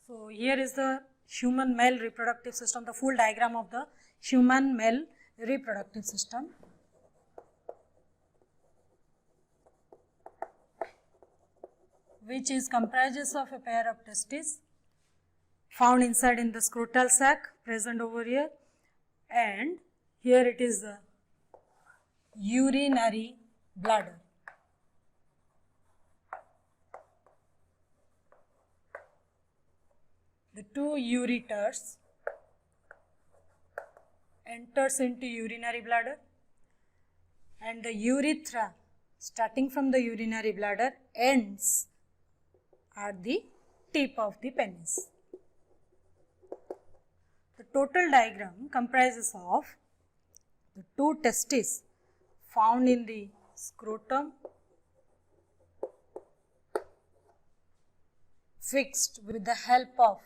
So here is the human male reproductive system, the full diagram of the human male reproductive system. Which is comprises of a pair of testes found inside in the scrotal sac present over here, and here it is the urinary bladder. The two ureters enters into urinary bladder, and the urethra starting from the urinary bladder ends at the tip of the penis. The total diagram comprises of the two testes found in the scrotum fixed with the help of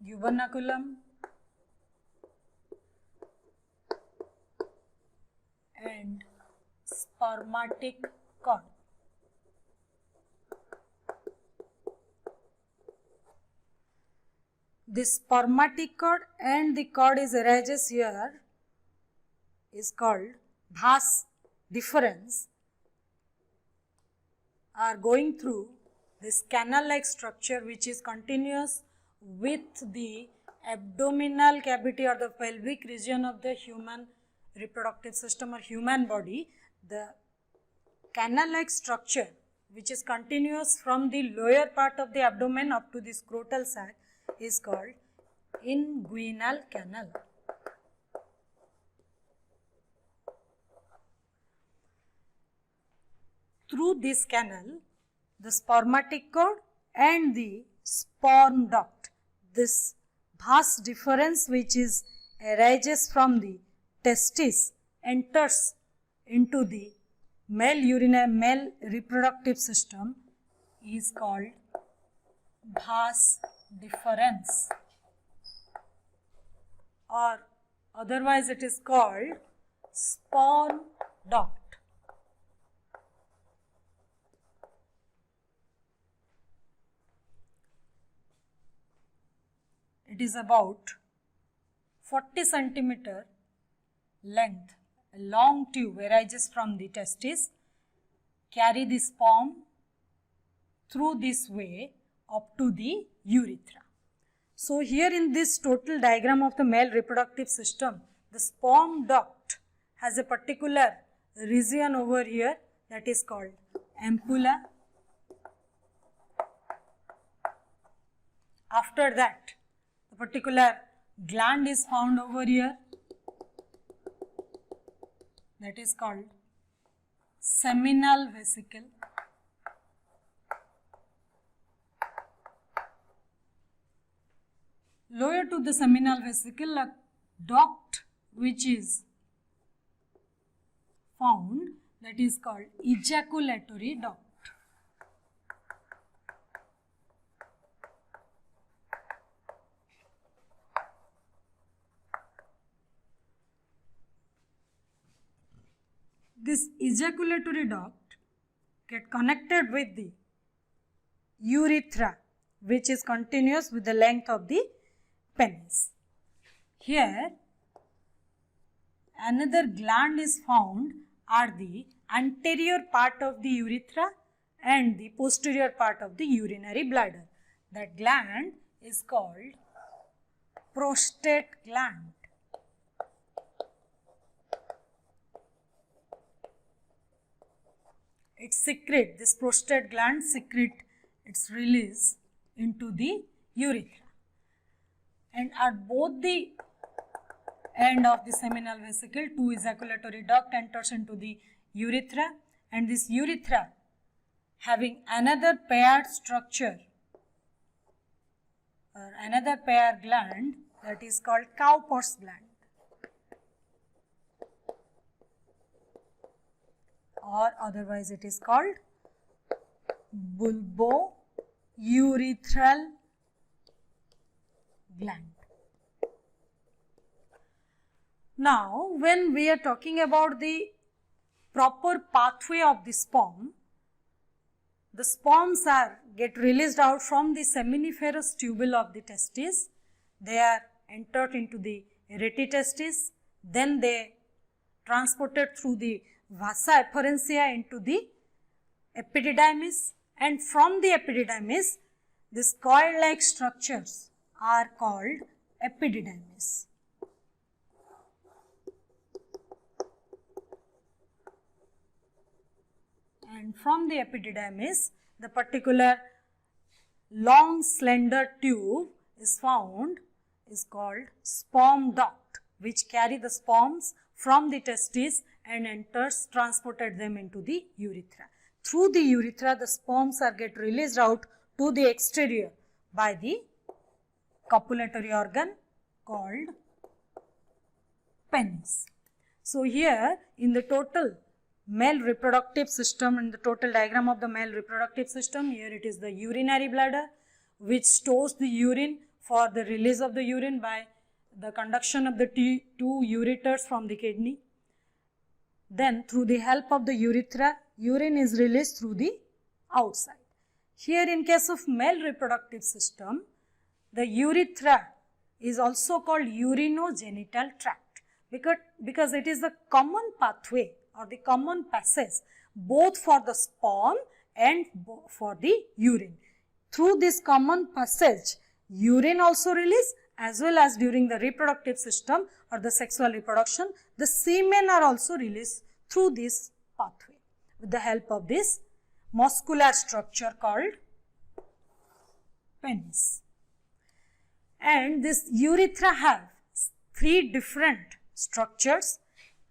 gubernaculum and spermatic cord. This spermatic cord and the cord arises here is called vas deferens, are going through this canal-like structure which is continuous with the abdominal cavity or the pelvic region of the human reproductive system or human body. The canal-like structure which is continuous from the lower part of the abdomen up to the scrotal sac is called inguinal canal. Through this canal, the spermatic cord and the sperm duct, this vas deferens which is arises from the testis enters into the male reproductive system is called vas deferens, or otherwise it is called sperm duct. It is about 40 centimeter length. A long tube arises from the testis, carry the sperm through this way up to the urethra. So here in this total diagram of the male reproductive system, the sperm duct has a particular region over here that is called ampulla. After that, a particular gland is found over here that is called seminal vesicle. Lower to the seminal vesicle, a duct which is found that is called ejaculatory duct. This ejaculatory duct get connected with the urethra which is continuous with the length of the penis. Here another gland is found at the anterior part of the urethra and the posterior part of the urinary bladder. That gland is called prostate gland. It secretes, this prostate gland secrete its release into the urethra, and at both the end of the seminal vesicle, two ejaculatory duct enters into the urethra, and this urethra having another paired structure or another pair gland that is called Cowper's gland, or otherwise it is called bulbourethral gland. Now, when we are talking about the proper pathway of the sperm, the sperms get released out from the seminiferous tubule of the testis. They are entered into the retitestis. Then they transported through the vasa efferentia into the epididymis, and from the epididymis, these coil-like structures are called epididymis. And from the epididymis, the particular long slender tube is found, is called sperm duct, which carry the sperms from the testis and transported them into the urethra. Through the urethra, the sperms get released out to the exterior by the copulatory organ called penis. So here in the total male reproductive system, in the total diagram of the male reproductive system, here it is the urinary bladder which stores the urine for the release of the urine by the conduction of the two ureters from the kidney. Then through the help of the urethra, urine is released through the outside. Here in case of male reproductive system, the urethra is also called urinogenital tract because it is the common pathway or the common passage both for the sperm and for the urine. Through this common passage, urine also released, as well as during the reproductive system or the sexual reproduction, the semen are also released through this pathway with the help of this muscular structure called penis. And this urethra have three different structures.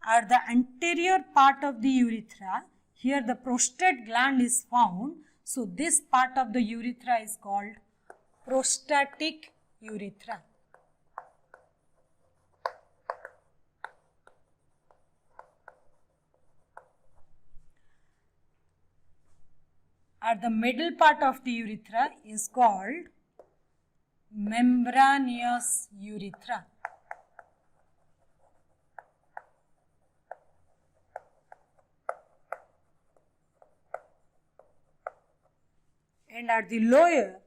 At the anterior part of the urethra, here the prostate gland is found. So this part of the urethra is called prostatic urethra. At the middle part of the urethra is called membranous urethra. And at the lower,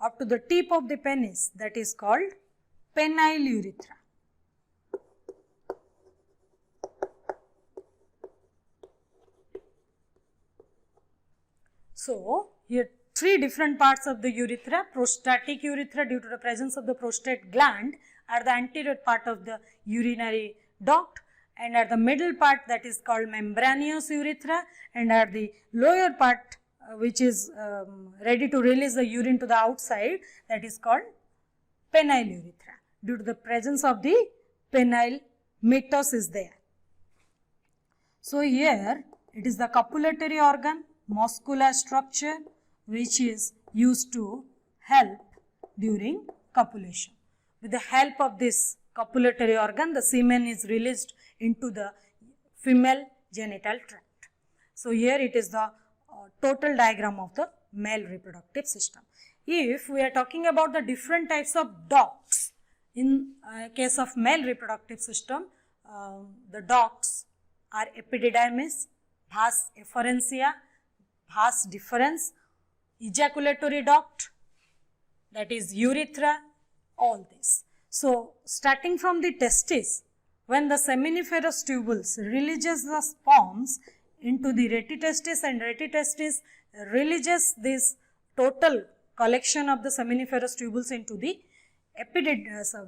up to the tip of the penis, that is called penile urethra. So, here three different parts of the urethra: prostatic urethra due to the presence of the prostate gland at the anterior part of the urinary duct, and at the middle part that is called membranous urethra, and at the lower part which is ready to release the urine to the outside, that is called penile urethra due to the presence of the penile meatus is there. So here it is the copulatory organ, muscular structure which is used to help during copulation. With the help of this copulatory organ, the semen is released into the female genital tract. So here it is the total diagram of the male reproductive system. If we are talking about the different types of ducts, in case of male reproductive system, the ducts are epididymis, vas efferentia, vas deferens, ejaculatory duct, that is urethra, all this. So starting from the testis, when the seminiferous tubules releases the sperms into the retitestis, and retitestis releases this total collection of the seminiferous tubules into the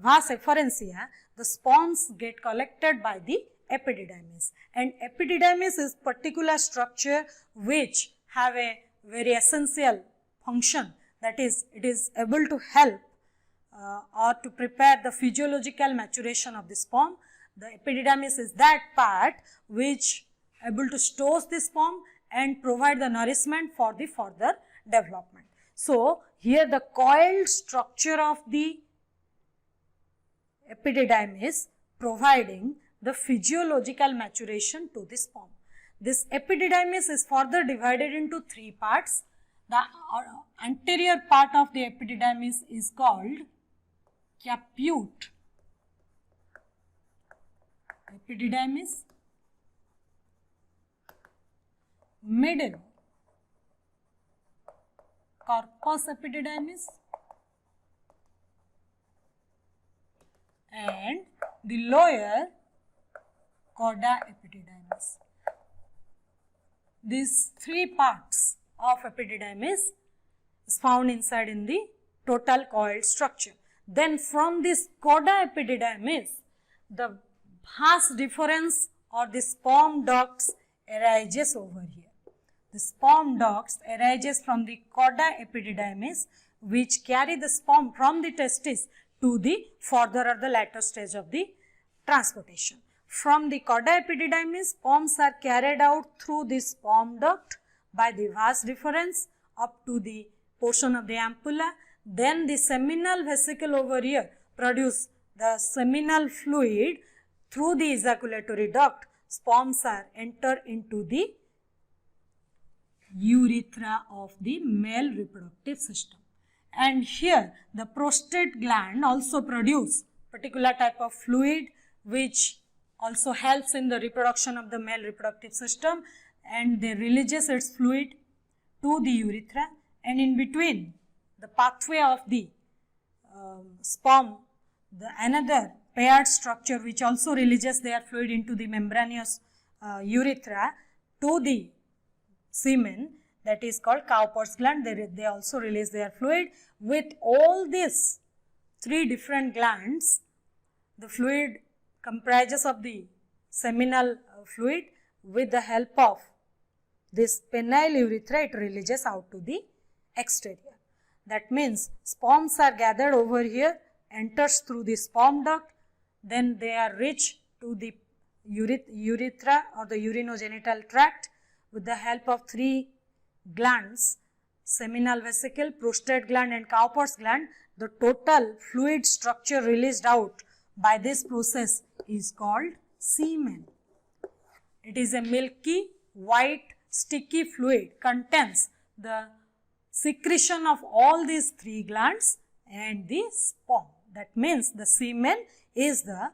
vas efferentia, the sperms get collected by the epididymis, and epididymis is particular structure which have a very essential function, that is, it is able to help or to prepare the physiological maturation of the sperm. The epididymis is that part which able to store the sperm and provide the nourishment for the further development. So here the coiled structure of the epididymis providing the physiological maturation to the sperm. This epididymis is further divided into three parts. The anterior part of the epididymis is called caput. Epididymis, middle, corpus epididymis and the lower chorda epididymis. These three parts of epididymis is found inside in the total coiled structure. Then from this chorda epididymis, the vas deferens or the sperm ducts arises over here. The sperm ducts arises from the chorda epididymis, which carry the sperm from the testis to the further or the later stage of the transportation. From the chorda epididymis, sperms are carried out through the sperm duct by the vas deferens up to the portion of the ampulla. Then the seminal vesicle over here produce the seminal fluid. Through the ejaculatory duct, sperms are enter into the urethra of the male reproductive system. And here the prostate gland also produce particular type of fluid which also helps in the reproduction of the male reproductive system, and they releases its fluid to the urethra, and in between the pathway of the sperm, the another paired structure which also releases their fluid into the membranous urethra to the semen, that is called Cowper's gland. They also release their fluid. With all these three different glands, the fluid comprises of the seminal fluid. With the help of this penile urethra, it releases out to the exterior. That means sperms are gathered over here, enters through the sperm duct, then they are reached to the urethra or the urinogenital tract with the help of three glands, seminal vesicle, prostate gland and Cowper's gland. The total fluid structure released out by this process is called semen. It is a milky, white, sticky fluid, contains the secretion of all these three glands and the sperm. That means the semen is the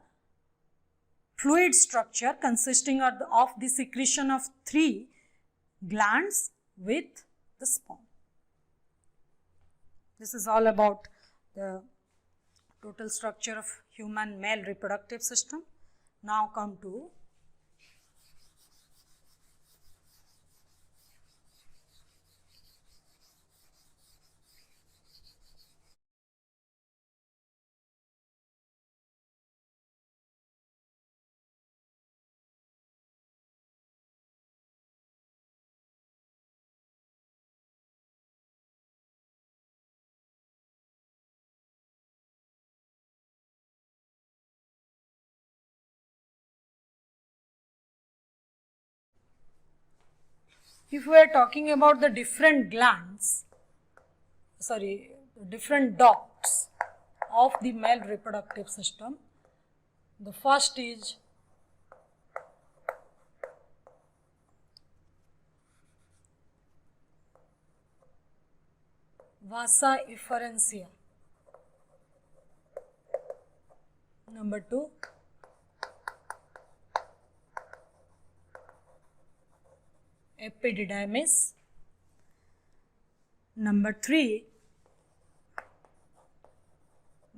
fluid structure consisting of the secretion of three glands with the sperm. This is all about the total structure of human male reproductive system. Now come to if we are talking about the different glands, different ducts of the male reproductive system, the first is vasa efferentia. Number 2, epididymis. Number 3,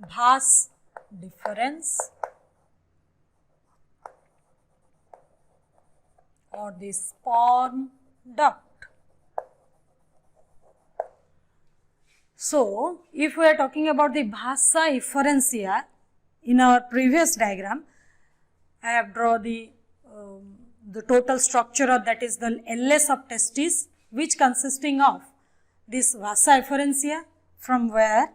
vas deferens or the sperm duct. So, if we are talking about the vasa efferentia, in our previous diagram, I have drawn the total structure of, that is the LS of testis, which consisting of this vasa efferentia, from where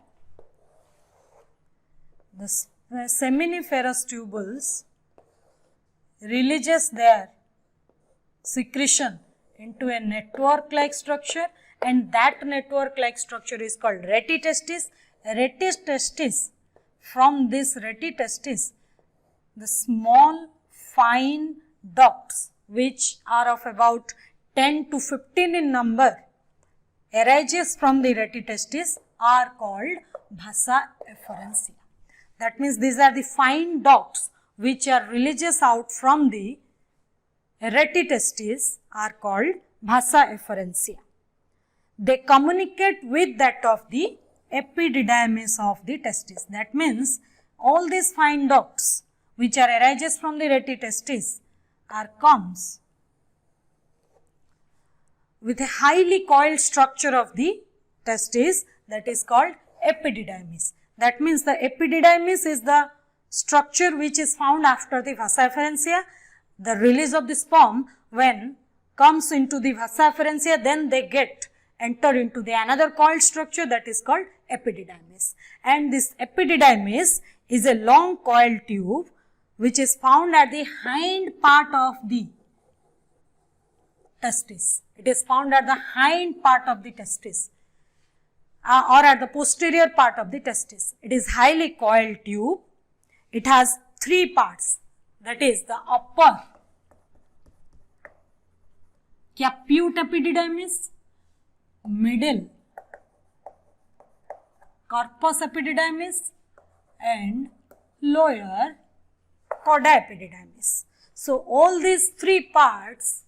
the seminiferous tubules releases their secretion into a network-like structure, and that network-like structure is called rete testis. Rete testis, from this rete testis, the small fine ducts which are of about 10 to 15 in number arises from the rete testis are called vasa efferentia. That means these are the fine ducts which are releases out from the rete testis are called vasa efferentia. they communicate with that of the epididymis of the testis. That means all these fine ducts which are arises from the rete testis comes with a highly coiled structure of the testis, that is called epididymis. That means the epididymis is the structure which is found after the vasa efferentia. The release of the sperm when comes into the vasa efferentia, then they enter into the another coiled structure, that is called epididymis. And this epididymis is a long coiled tube which is found at the hind part of the testis. It is found at the hind part of the testis or at the posterior part of the testis. It is highly coiled tube. It has three parts, that is the upper capute epididymis, middle corpus epididymis and lower cauda epididymis. So all these three parts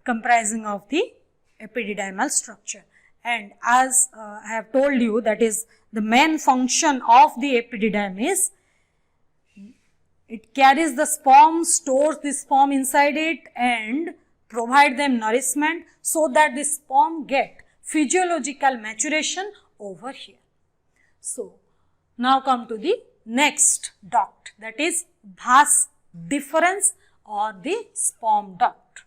comprising of the epididymal structure. And as I have told you, that is the main function of the epididymis. It carries the sperm, stores the sperm inside it and provide them nourishment so that the sperm get physiological maturation over here. So now come to the next duct, that is vas deferens or the sperm duct.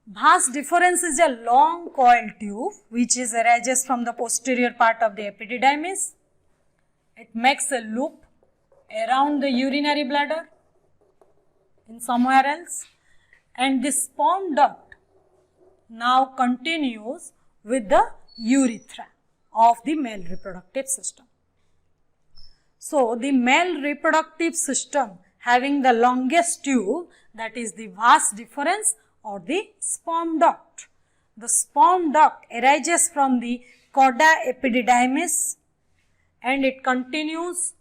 Vas deferens is a long coiled tube which arises from the posterior part of the epididymis. It makes a loop around the urinary bladder in somewhere else, and the sperm duct now continues with the urethra of the male reproductive system. So the male reproductive system having the longest tube, that is the vas deferens or the sperm duct. The sperm duct arises from the cauda epididymis and it continues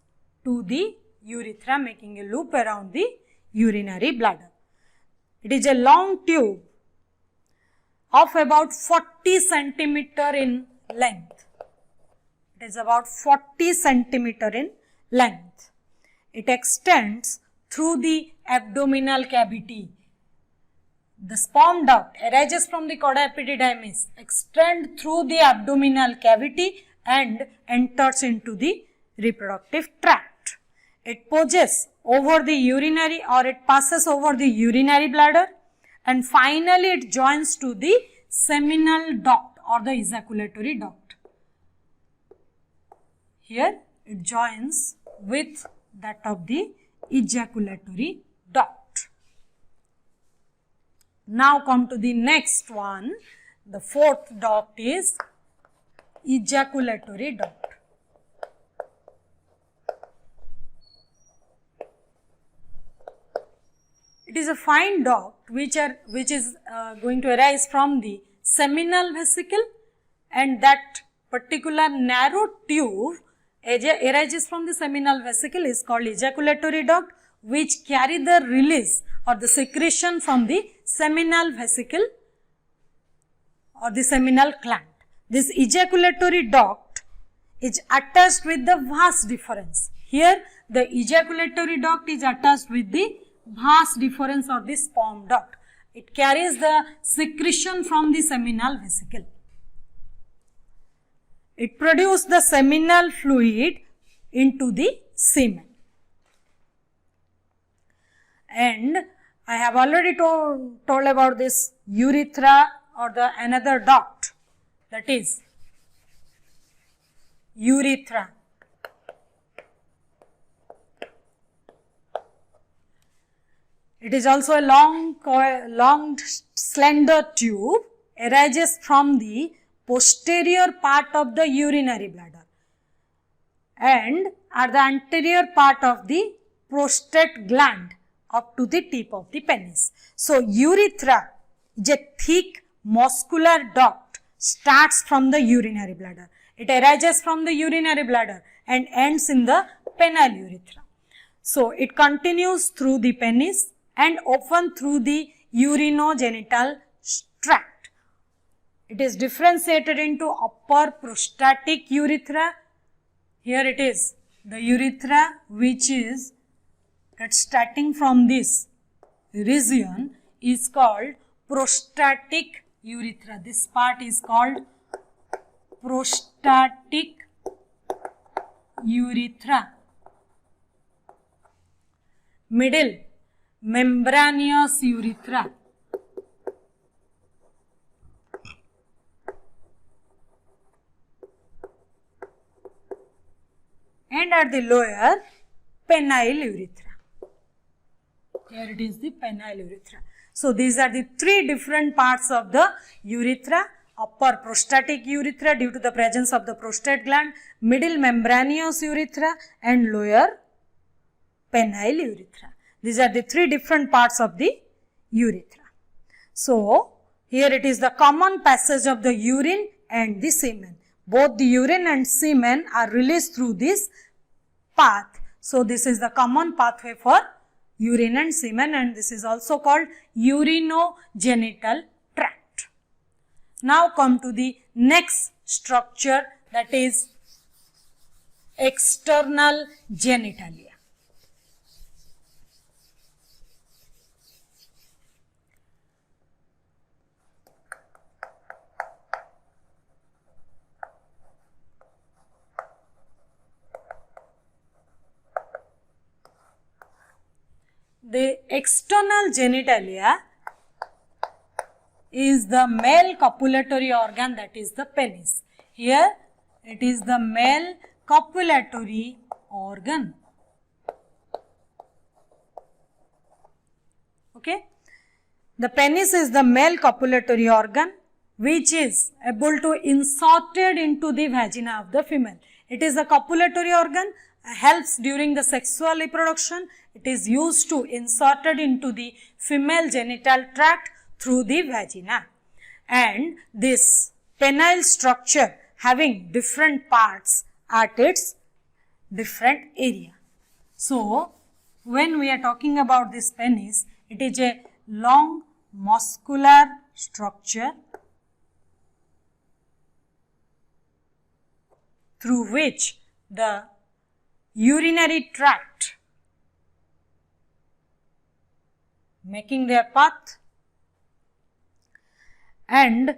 to the urethra, making a loop around the urinary bladder. It is a long tube of about 40 centimeter in length. It is about 40 centimeter in length. It extends through the abdominal cavity. The sperm duct arises from the cauda epididymis, extend through the abdominal cavity and enters into the reproductive tract. It pushes over the urinary or it passes over the urinary bladder and finally it joins to the seminal duct or the ejaculatory duct. Here it joins with that of the ejaculatory duct. Now come to the next one. The fourth duct is ejaculatory duct. It is a fine duct which is going to arise from the seminal vesicle, and that particular narrow tube arises from the seminal vesicle is called ejaculatory duct, which carry the release or the secretion from the seminal vesicle or the seminal gland. This ejaculatory duct is attached with the vas deferens. Here the ejaculatory duct is attached with the vas deferens or the sperm duct. It carries the secretion from the seminal vesicle. It produces the seminal fluid into the semen. And I have already told about this urethra or the another duct, that is urethra. It is also a long slender tube, arises from the posterior part of the urinary bladder and at the anterior part of the prostate gland up to the tip of the penis. So urethra is a thick muscular duct, starts from the urinary bladder. It arises from the urinary bladder and ends in the penile urethra. So it continues through the penis and often through the urinogenital tract. it is differentiated into upper prostatic urethra. Here it is the urethra which is starting from this region is called prostatic urethra. This part is called prostatic urethra. Middle, membranous urethra. And at the lower, penile urethra. Here it is the penile urethra. So these are the three different parts of the urethra. Upper prostatic urethra due to the presence of the prostate gland, middle membranous urethra and lower penile urethra. These are the three different parts of the urethra. So here it is the common passage of the urine and the semen. Both the urine and semen are released through this path. So this is the common pathway for urine and semen, and this is also called urinogenital tract. Now come to the next structure, that is external genitalia. The external genitalia is the male copulatory organ, that is the penis. Here it is the male copulatory organ. Okay. The penis is the male copulatory organ which is able to inserted into the vagina of the female. It is a copulatory organ, helps during the sexual reproduction. It is used to inserted into the female genital tract through the vagina. And this penile structure having different parts at its different area. So when we are talking about this penis, it is a long muscular structure through which the urinary tract making their path, and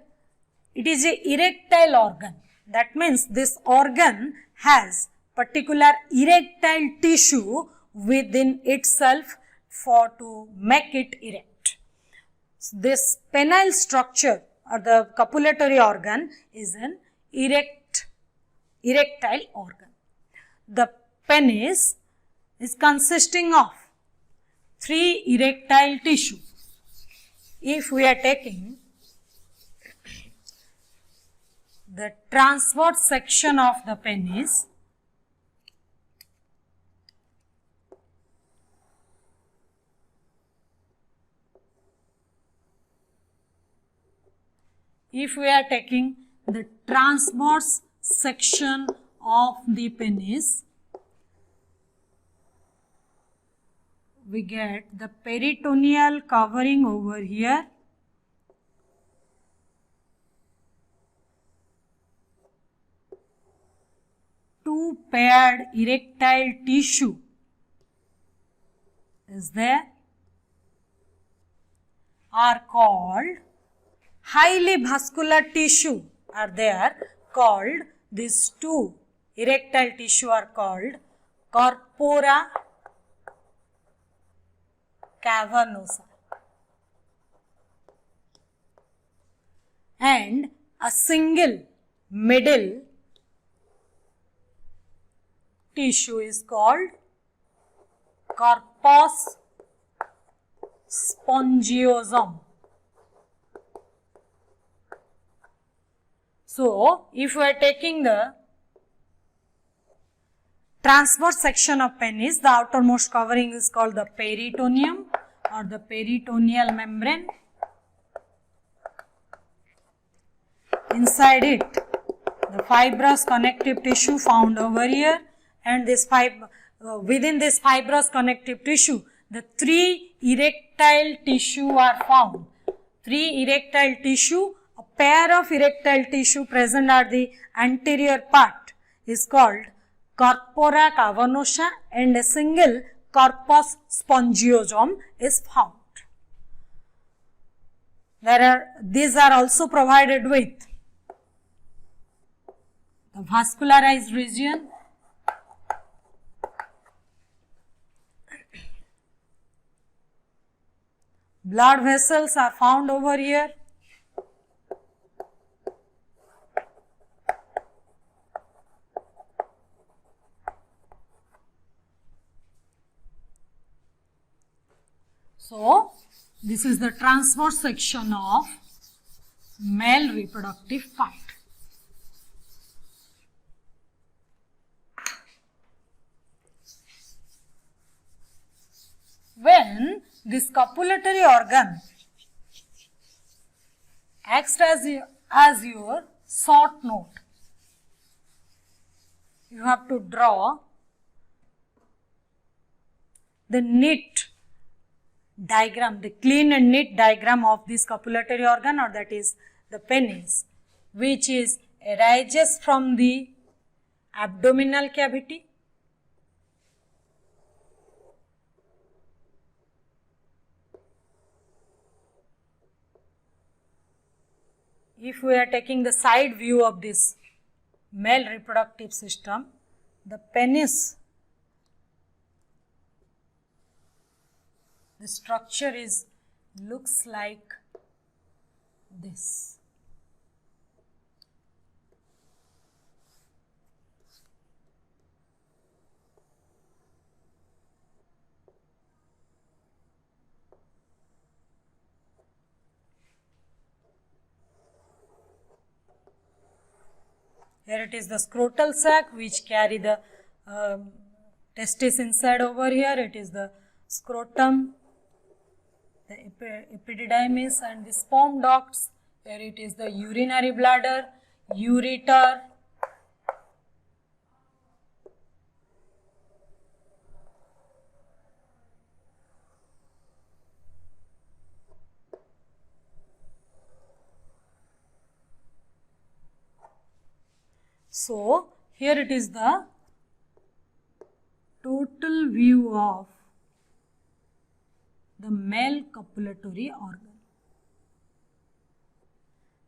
it is a erectile organ. That means this organ has particular erectile tissue within itself for to make it erect. So this penile structure or the copulatory organ is an erectile organ. The penis is consisting of three erectile tissue. If we are taking the transverse section of the penis, if we are taking the transverse section of the penis, we get the peritoneal covering over here, two paired erectile tissue is there, are called highly vascular tissue are there, called these two erectile tissue are called corpora cavernosa, and a single middle tissue is called corpus spongiosum. So, if we are taking the transverse section of penis, the outermost covering is called the peritoneum or the peritoneal membrane. Inside it, the fibrous connective tissue found over here, and this within this fibrous connective tissue, the three erectile tissue are found. Three erectile tissue, a pair of erectile tissue present at the anterior part is called corpora cavernosa and a single corpus spongiosum is found. These are also provided with the vascularized region, blood vessels are found over here, so this is the transverse section of male reproductive part. When this copulatory organ acts as your short note, you have to draw the neat diagram, the clean and neat diagram of this copulatory organ, or that is the penis, which arises from the abdominal cavity. If we are taking the side view of this male reproductive system, the penis, the structure looks like this. Here it is the scrotal sac which carry the testis inside over here. It is the scrotum, the epididymis and the sperm ducts. Here it is the urinary bladder, ureter, so here it is the total view of the male copulatory organ.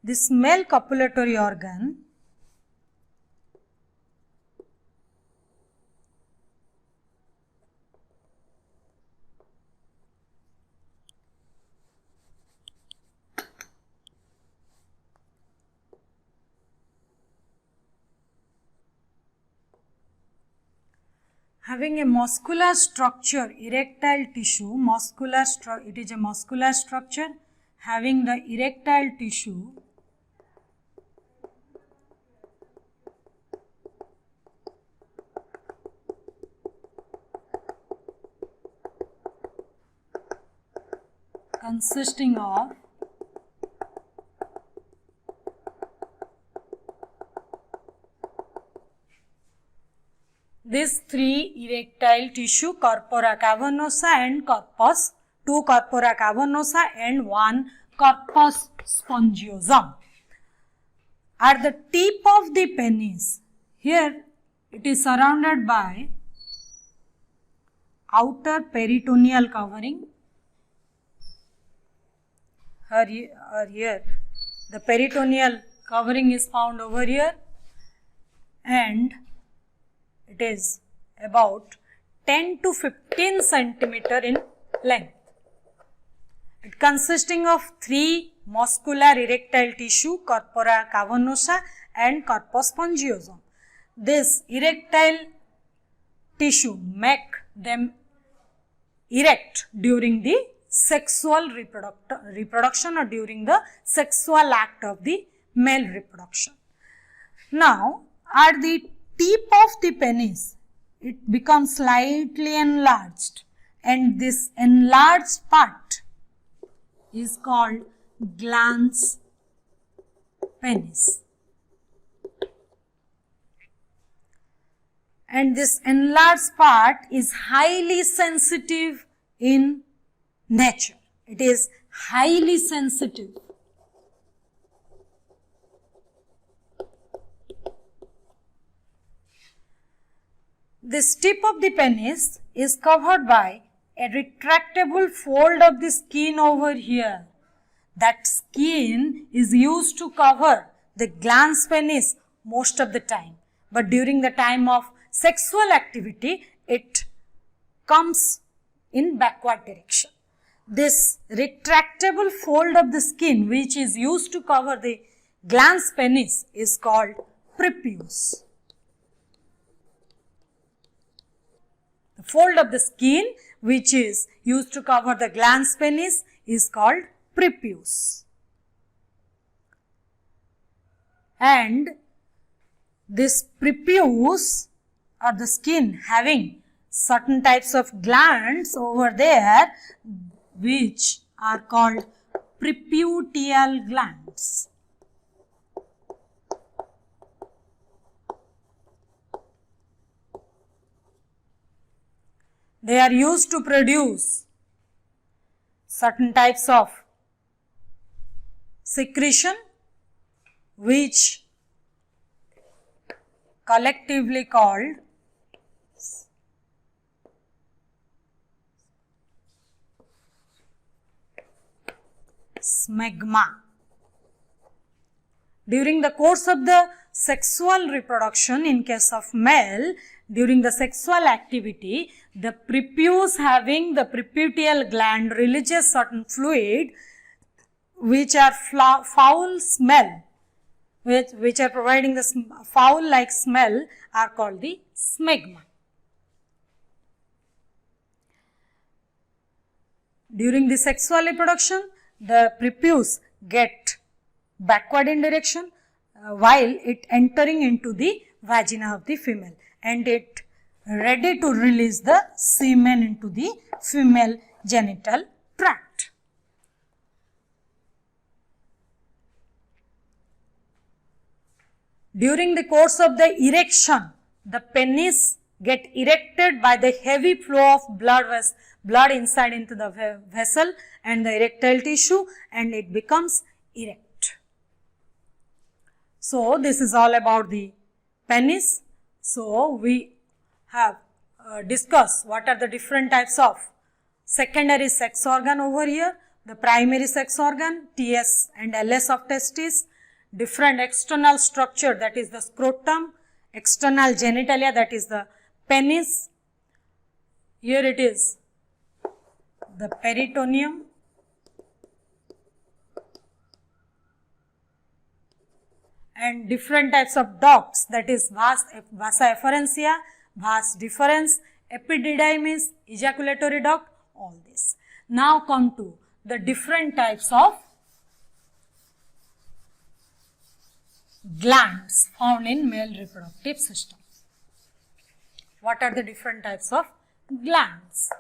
This male copulatory organ having a muscular structure, erectile tissue, it is a muscular structure having the erectile tissue consisting of these three erectile tissue, corpora cavernosa and corpus, two corpora cavernosa and one corpus spongiosum. At the tip of the penis, here it is surrounded by outer peritoneal covering. Here the peritoneal covering is found over here, and it is about 10 to 15 centimeter in length. It consisting of three muscular erectile tissue, corpora cavernosa and corpus spongiosum. This erectile tissue make them erect during the sexual reproduction or during the sexual act of the male reproduction. Now, at the tip of the penis, it becomes slightly enlarged, and this enlarged part is called glans penis. And this enlarged part is highly sensitive in nature. It is highly sensitive. This tip of the penis is covered by a retractable fold of the skin over here. That skin is used to cover the glans penis most of the time, but during the time of sexual activity it comes in backward direction. This retractable fold of the skin which is used to cover the glans penis is called prepuce. The fold of the skin which is used to cover the glans penis is called prepuce. And this prepuce or the skin having certain types of glands over there which are called preputeal glands. They are used to produce certain types of secretion which collectively called smegma. During the course of the sexual reproduction, in case of male, during the sexual activity, the prepuce having the preputeal gland releases certain fluid which are foul smell, which are providing the foul like smell, are called the smegma. During the sexual reproduction, the prepuce get backward in direction while it entering into the vagina of the female, and it ready to release the semen into the female genital tract. During the course of the erection, the penis get erected by the heavy flow of blood inside into the vessel and the erectile tissue, and it becomes erect. So, this is all about the penis. So, we have discussed what are the different types of secondary sex organ over here, the primary sex organ, TS and LS of testis, different external structure, that is the scrotum, external genitalia, that is the penis. Here it is the peritoneum, and different types of ducts, that is vasa efferentia, vas deferens, epididymis, ejaculatory duct, all this. Now come to the different types of glands found in male reproductive system. What are the different types of glands?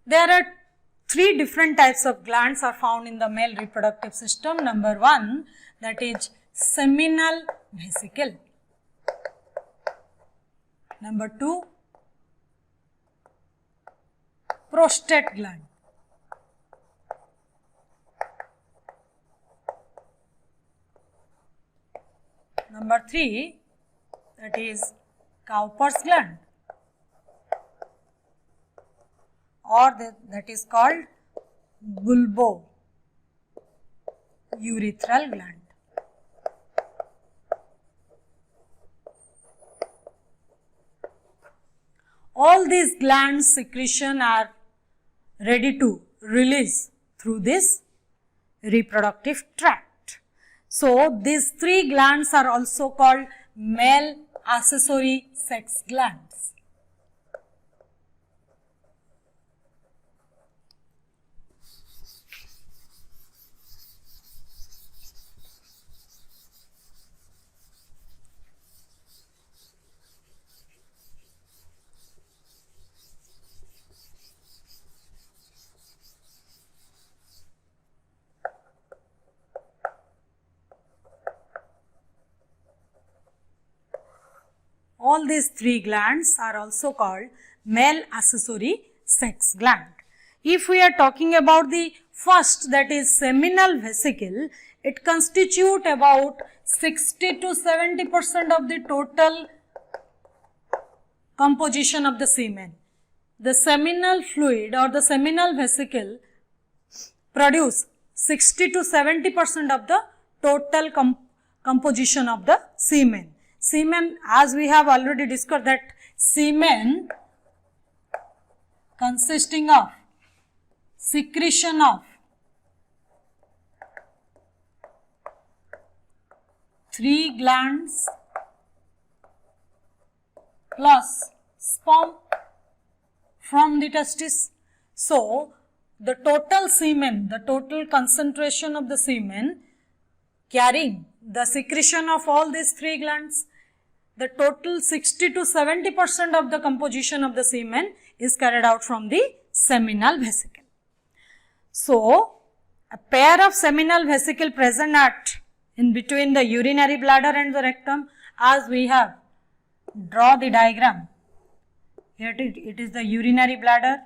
There are three different types of glands are found in the male reproductive system. Number one, that is seminal vesicle. Number two, prostate gland. Number three, that is Cowper's gland, or that is called bulbourethral gland. All these glands secretion are ready to release through this reproductive tract. So, these three glands are also called male accessory sex glands. All these three glands are also called male accessory sex gland. If we are talking about the first, that is seminal vesicle, It constitutes about 60 to 70% of the total composition of the semen. The seminal fluid or the seminal vesicle produce 60 to 70% of the total composition of the semen. Semen, as we have already discussed, that semen consisting of secretion of 3 glands plus sperm from the testis. So, the total semen, the total concentration of the semen carrying the secretion of all these 3 glands, the total 60 to 70% of the composition of the semen is carried out from the seminal vesicle. So, a pair of seminal vesicle present in between the urinary bladder and the rectum, as we have draw the diagram. Here it is the urinary bladder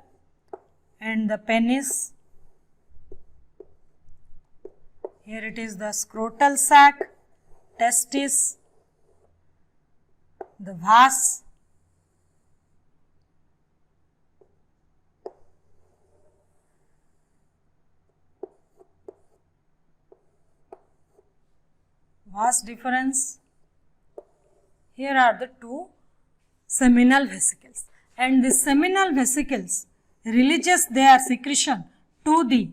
and the penis. Here it is the scrotal sac, testis, the vas, vas deferens. Here are the 2 seminal vesicles, and the seminal vesicles releases their secretion to the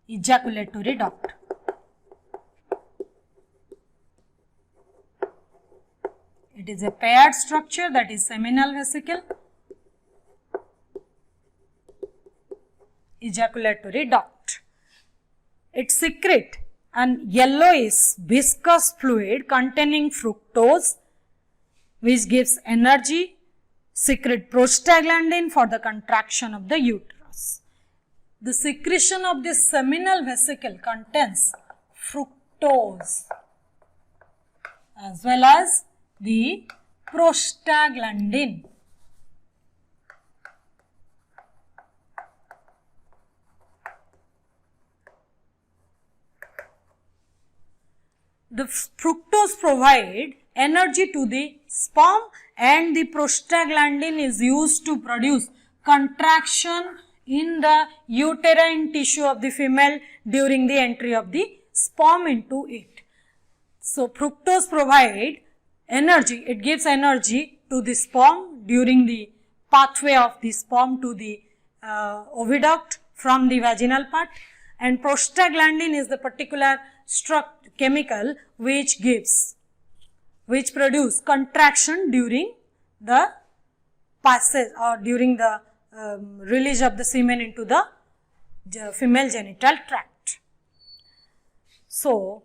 ejaculatory duct. It is a paired structure, that is seminal vesicle, ejaculatory duct. It secretes an yellowish viscous fluid containing fructose, which gives energy, secrete prostaglandin for the contraction of the uterus. The secretion of this seminal vesicle contains fructose as well as the prostaglandin. The fructose provide energy to the sperm, and the prostaglandin is used to produce contraction in the uterine tissue of the female during the entry of the sperm into it. So, fructose provide energy, it gives energy to the sperm during the pathway of the sperm to the oviduct from the vaginal part, and prostaglandin is the particular chemical which produce contraction during the passage or during the release of the semen into the female genital tract. So,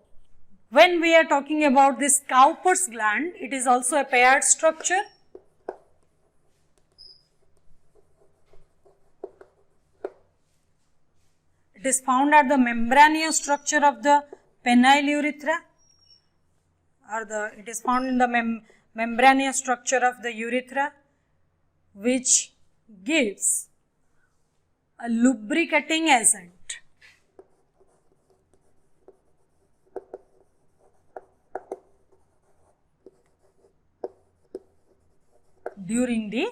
when we are talking about this Cowper's gland, it is also a paired structure. It is found at the membranous structure of the penile urethra, or it is found in the membranous structure of the urethra, which gives a lubricating agent. During the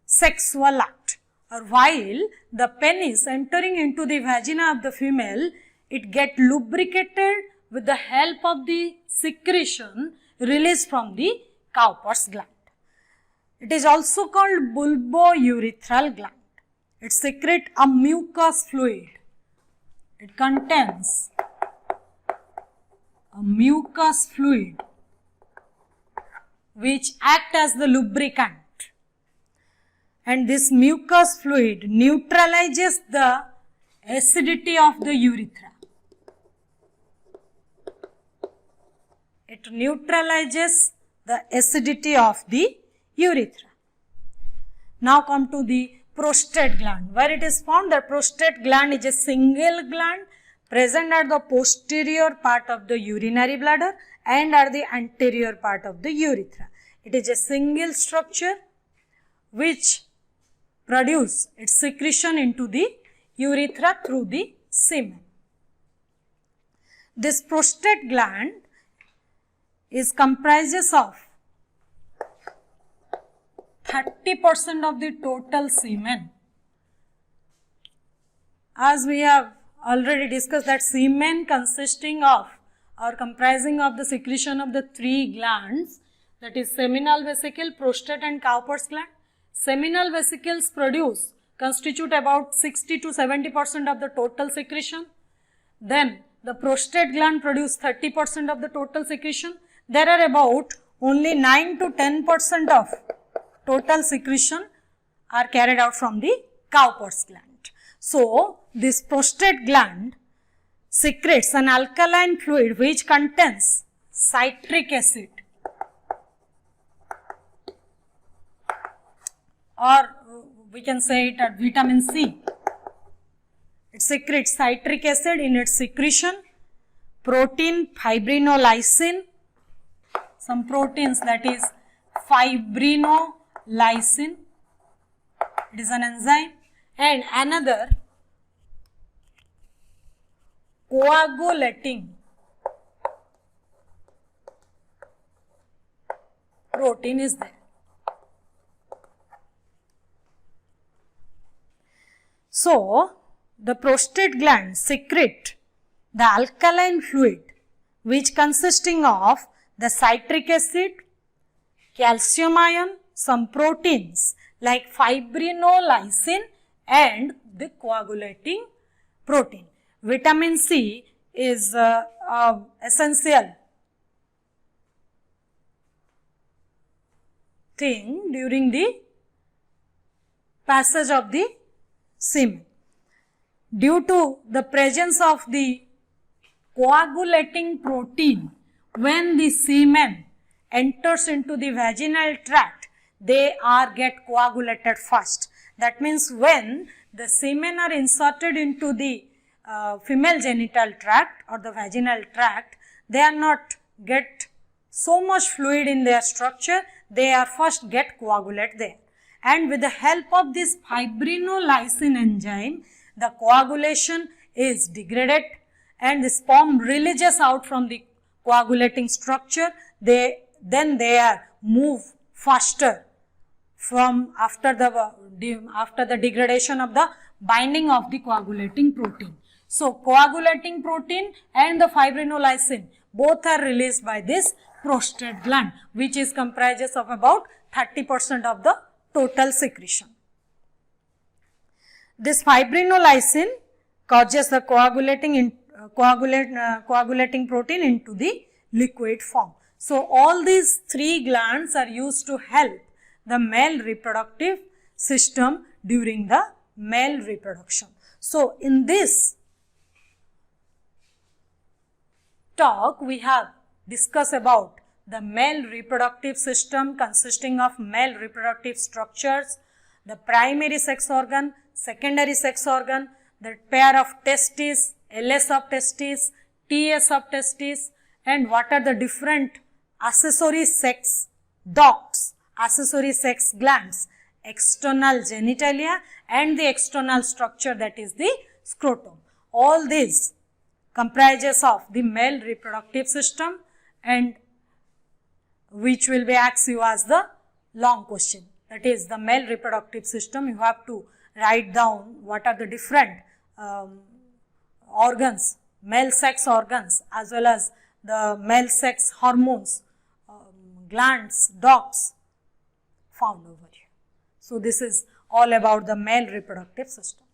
sexual act, or while the penis entering into the vagina of the female, it get lubricated with the help of the secretion released from the Cowper's gland. It is also called bulbourethral gland. It secretes a mucus fluid. It contains a mucus fluid which acts as the lubricant, and this mucus fluid neutralizes the acidity of the urethra. It neutralizes the acidity of the urethra. Now come to the prostate gland. Where it is found, the prostate gland is a single gland present at the posterior part of the urinary bladder and at the anterior part of the urethra. It is a single structure which produces its secretion into the urethra through the semen. This prostate gland is comprises of 30% of the total semen. As we have already discussed that semen consisting of or comprising of the secretion of the three glands, that is seminal vesicle, prostate and Cowper's gland. Seminal vesicles constitute about 60 to 70% of the total secretion. Then the prostate gland produce 30% of the total secretion. There are about only 9 to 10% of total secretion are carried out from the Cowper's gland. So, this prostate gland secretes an alkaline fluid which contains citric acid, or we can say it as vitamin C. It secretes citric acid in its secretion, protein fibrinolysin, some proteins, that is fibrinolysin, it is an enzyme, and another coagulating protein is there. So, the prostate gland secrete the alkaline fluid which consisting of the citric acid, calcium ion, some proteins like fibrinolysin and the coagulating protein. Vitamin C is essential thing during the passage of the semen. Due to the presence of the coagulating protein, when the semen enters into the vaginal tract, they get coagulated first. That means when the semen are inserted into the female genital tract or the vaginal tract, they are not get so much fluid in their structure, they are first get coagulate there. And with the help of this fibrinolysin enzyme, the coagulation is degraded and the sperm releases out from the coagulating structure. They are move faster from after the degradation of the binding of the coagulating protein. So, coagulating protein and the fibrinolysin both are released by this prostate gland, which is comprises of about 30% of the total secretion. This fibrinolysin causes the coagulating protein into the liquid form. So, all these three glands are used to help the male reproductive system during the male reproduction. So, in this talk, we have discussed about the male reproductive system consisting of male reproductive structures, the primary sex organ, secondary sex organ, the pair of testes, LS of testes, TS of testes, and what are the different accessory sex ducts, accessory sex glands, external genitalia and the external structure, that is the scrotum. All these comprises of the male reproductive system, and which will be asked you as the long question. That is the male reproductive system. You have to write down what are the different organs, male sex organs, as well as the male sex hormones, glands, ducts found over here. So, this is all about the male reproductive system.